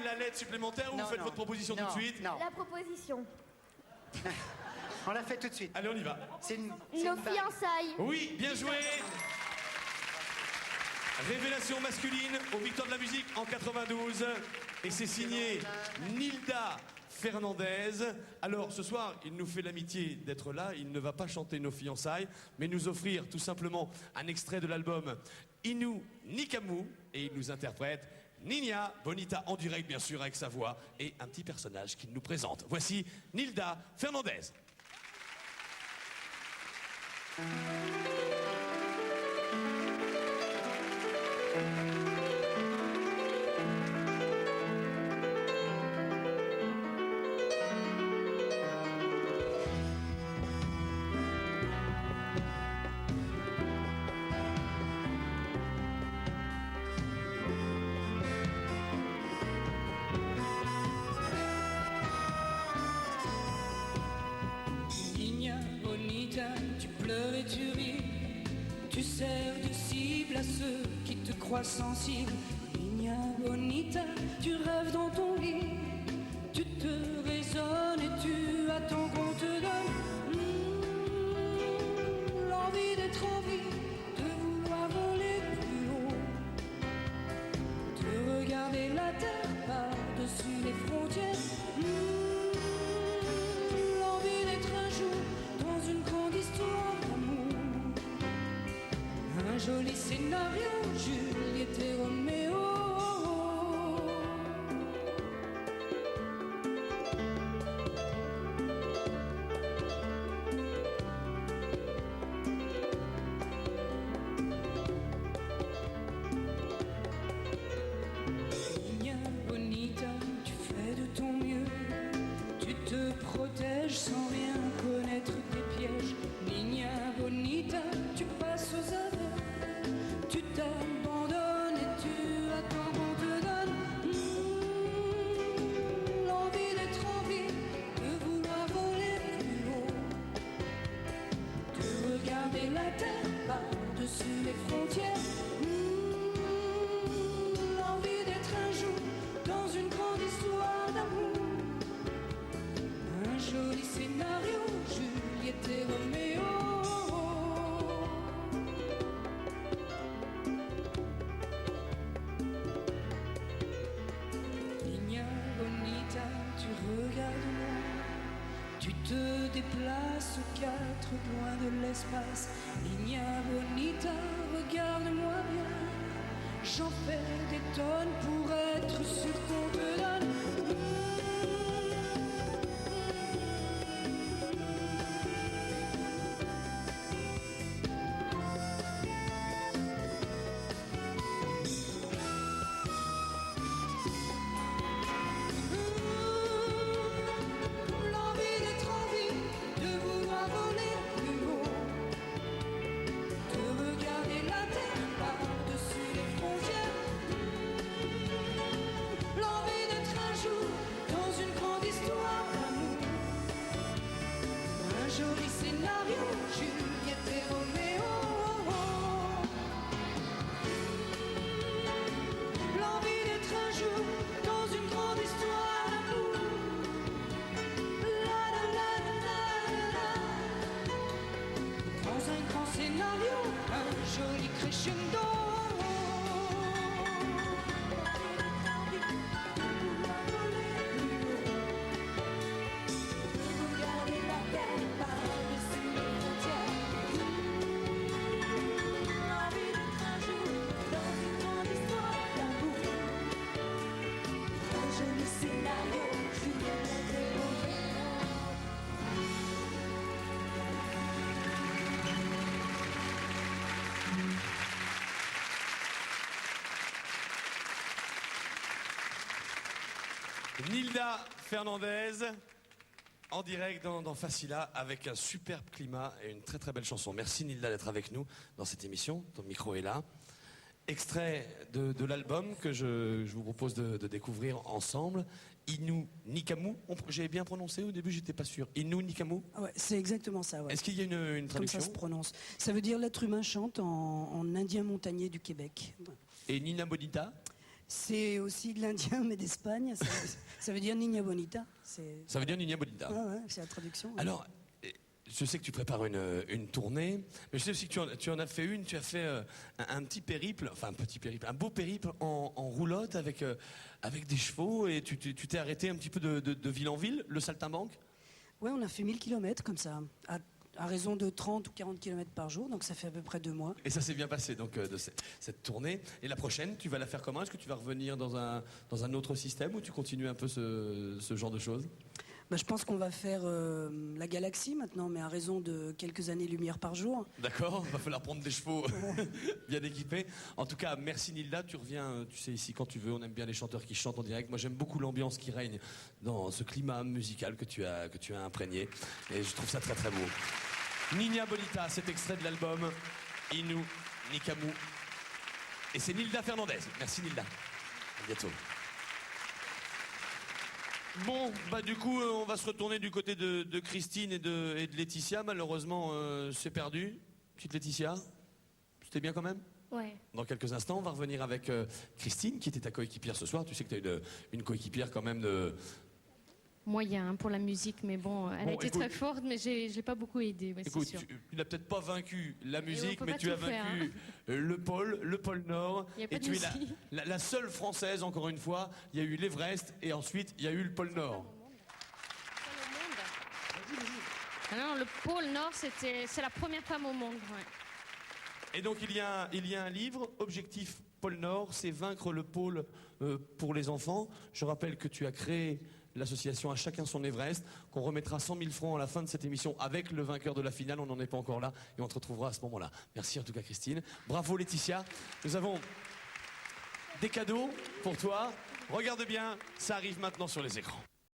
la lettre supplémentaire ou vous faites votre proposition tout de suite? Non. La proposition. On l'a fait tout de suite. Allez, on y va. C'est Nos une bague. fiançailles. Oui, bien joué. Révélation masculine aux Victoires de la musique en 92. Et c'est signé Nilda Fernandez. Alors ce soir, il nous fait l'amitié d'être là. Il ne va pas chanter nos fiançailles, mais nous offrir tout simplement un extrait de l'album Inu Nikamu. Et il nous interprète Nina Bonita en direct, bien sûr, avec sa voix et un petit personnage qu'il nous présente. Voici Nilda Fernandez. Niña bonita, tu pleures et tu ris, tu sers de cible à ceux qui te croient sensible. Niña bonita, tu rêves dans ton lit, tu te raisonnes et tu attends qu'on te donne l'envie d'être en vie, de vouloir voler plus haut, de regarder la terre par-dessus les frontières. L'envie d'être un jour dans une grande histoire d'amour. Un joli scénario, Juliette et Roméo. Niña bonita, tu fais de ton mieux, tu te protèges sans rien connaître des pièges. Niña bonita, tu passes aux aveux, tu t'abandonnes et tu attends qu'on te donne l'envie d'être en vie, de vouloir voler plus haut, de regarder la terre par-dessus les frontières. L'envie d'être un jour dans une grande histoire d'amour. Un joli scénario, Juliette et Roméo. Niña bonita, tu regardes loin, tu te déplaces aux quatre coins de l'espace. Niña bonita, regarde-moi bien, j'en fais des tonnes pour être sûr qu'on te donne l'envie d'être en vie, de vouloir voler plus haut, de regarder la terre par-dessus les frontières. L'envie d'être un jour dans une grande histoire d'amour. Un joli scénario, Juliette et Roméo. L'envie d'être un jour dans une grande histoire d'amour. La la la la la la. Dans un grand scénario, un joli crescendo. Regarder la terre par-dessus les frontières. L'envie d'être un jour dans une grande histoire d'amour. Un joli scénario, Juliette et Roméo. Nilda Fernandez, en direct dans Facila, avec un superbe climat et une très très belle chanson. Merci Nilda d'être avec nous dans cette émission. Ton micro est là. Extrait de l'album que je vous propose de découvrir ensemble. Inu Nikamu. J'ai bien prononcé au début, j'étais pas sûr. Inu Nikamu. Ah ouais, c'est exactement ça. Ouais. Est-ce qu'il y a une Comme traduction? ça se prononce. Ça veut dire l'être humain chante en indien montagnier du Québec. Et Nina Bonita? C'est aussi de l'indien, mais d'Espagne. Ça veut dire Niña Bonita. Ça veut dire Niña Bonita. Ah ouais, c'est la traduction. Ouais. Alors, je sais que tu prépares une tournée, mais je sais aussi que tu en as fait une, tu as fait un petit périple, enfin un petit périple, un beau périple en roulotte avec des chevaux, et tu t'es arrêté un petit peu de ville en ville, le saltimbanque. Ouais, on a fait 1000 km comme ça, à raison de 30 ou 40 km par jour, donc ça fait à peu près 2 mois. Et ça s'est bien passé donc de cette tournée. Et la prochaine, tu vas la faire comment? Est-ce que tu vas revenir dans un autre système, ou tu continues un peu ce genre de choses? Bah, je pense qu'on va faire la galaxie maintenant, mais à raison de quelques années-lumière par jour. D'accord, il va falloir prendre des chevaux bien équipés. En tout cas, merci Nilda, tu reviens, tu sais, ici quand tu veux. On aime bien les chanteurs qui chantent en direct. Moi, j'aime beaucoup l'ambiance qui règne dans ce climat musical que tu as imprégné. Et je trouve ça très très beau. Niña Bonita, cet extrait de l'album Inu Nikamu. Et c'est Nilda Fernandez. Merci Nilda. À bientôt. Bon, bah du coup, on va se retourner du côté de Christine et de Laetitia. Malheureusement, c'est perdu. Petite Laetitia, c'était bien quand même? Ouais. Dans quelques instants, on va revenir avec Christine, qui était ta coéquipière ce soir. Tu sais que tu as une coéquipière quand même de... Moyen pour la musique, mais bon, elle a été très forte, mais je l'ai pas beaucoup aidée. Ouais, écoute, sûr. tu n'as peut-être pas vaincu la musique, mais pas tu as tout faire, vaincu le pôle Nord. Y a pas Et de tu es souci. la seule Française, encore une fois. Il y a eu l'Everest et ensuite il y a eu le pôle Nord. Ah non, le pôle Nord, c'est la première femme au monde. Ouais. Et donc il y a un livre, Objectif pôle Nord, c'est vaincre le pôle pour les enfants. Je rappelle que tu as créé l'association À Chacun Son Everest, qu'on remettra 100 000 francs à la fin de cette émission avec le vainqueur de la finale. On n'en est pas encore là et on te retrouvera à ce moment-là. Merci en tout cas Christine. Bravo Laetitia. Nous avons des cadeaux pour toi. Regarde bien, ça arrive maintenant sur les écrans.